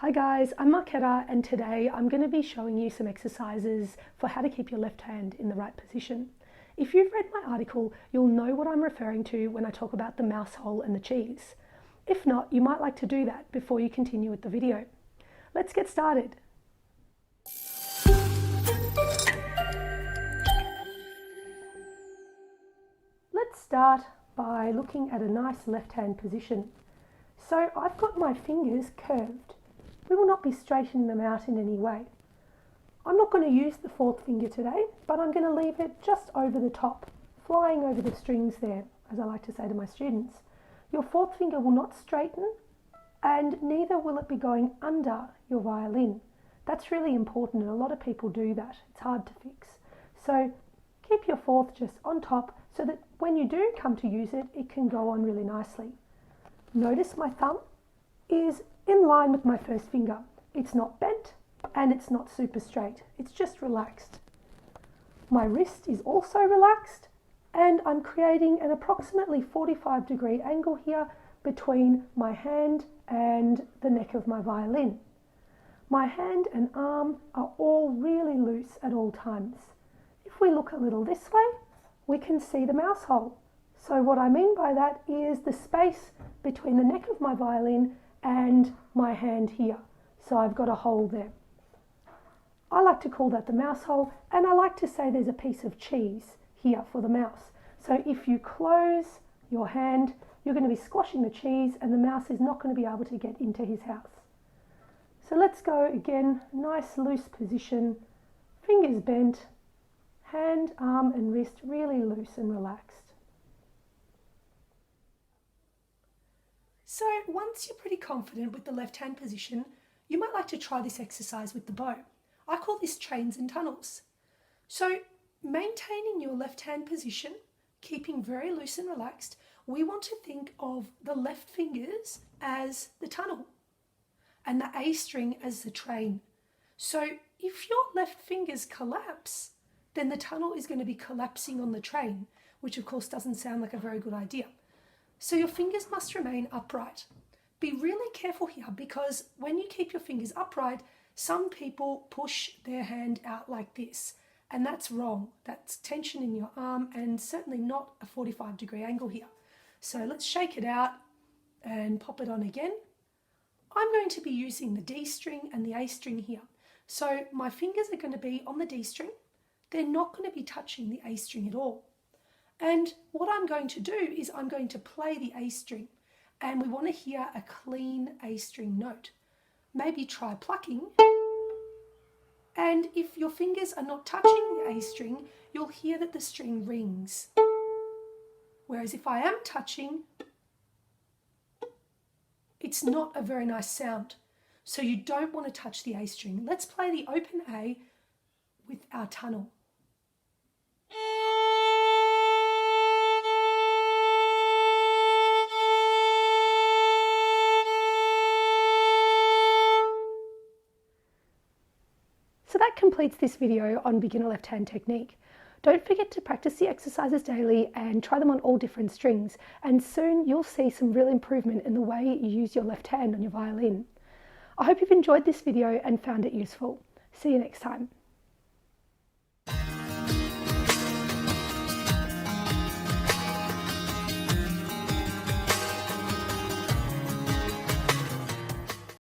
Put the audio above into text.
Hi guys, I'm Marketta and today I'm going to be showing you some exercises for how to keep your left hand in the right position. If you've read my article, you'll know what I'm referring to when I talk about the mouse hole and the cheese. If not, you might like to do that before you continue with the video. Let's get started. Let's start by looking at a nice left-hand position. So I've got my fingers curved. We will not be straightening them out in any way. I'm not going to use the fourth finger today, but I'm going to leave it just over the top, flying over the strings there, as I like to say to my students. Your fourth finger will not straighten, and neither will it be going under your violin. That's really important, and a lot of people do that. It's hard to fix. So keep your fourth just on top so that when you do come to use it, it can go on really nicely. Notice my thumb is in line with my first finger. It's not bent and it's not super straight. It's just relaxed. My wrist is also relaxed and I'm creating an approximately 45-degree angle here between my hand and the neck of my violin. My hand and arm are all really loose at all times. If we look a little this way, we can see the mouse hole. So what I mean by that is the space between the neck of my violin and my hand here. So I've got a hole there. I like to call that the mouse hole, and I like to say there's a piece of cheese here for the mouse. So if you close your hand, you're going to be squashing the cheese and the mouse is not going to be able to get into his house. So let's go again, nice loose position, fingers bent, hand, arm and wrist really loose and relaxed. So once you're pretty confident with the left-hand position, you might like to try this exercise with the bow. I call this trains and tunnels. So maintaining your left-hand position, keeping very loose and relaxed, we want to think of the left fingers as the tunnel and the A string as the train. So if your left fingers collapse, then the tunnel is going to be collapsing on the train, which of course doesn't sound like a very good idea. So your fingers must remain upright. Be really careful here because when you keep your fingers upright, some people push their hand out like this, and that's wrong. That's tension in your arm and certainly not a 45-degree angle here. So let's shake it out and pop it on again. I'm going to be using the D string and the A string here. So my fingers are going to be on the D string. They're not going to be touching the A string at all. And what I'm going to do is I'm going to play the A string, and we want to hear a clean A string note. Maybe try plucking, and if your fingers are not touching the A string, you'll hear that the string rings. Whereas if I am touching, it's not a very nice sound. So you don't want to touch the A string. Let's play the open A with our tunnel. So that completes this video on beginner left hand technique. Don't forget to practice the exercises daily and try them on all different strings, and soon you'll see some real improvement in the way you use your left hand on your violin. I hope you've enjoyed this video and found it useful. See you next time.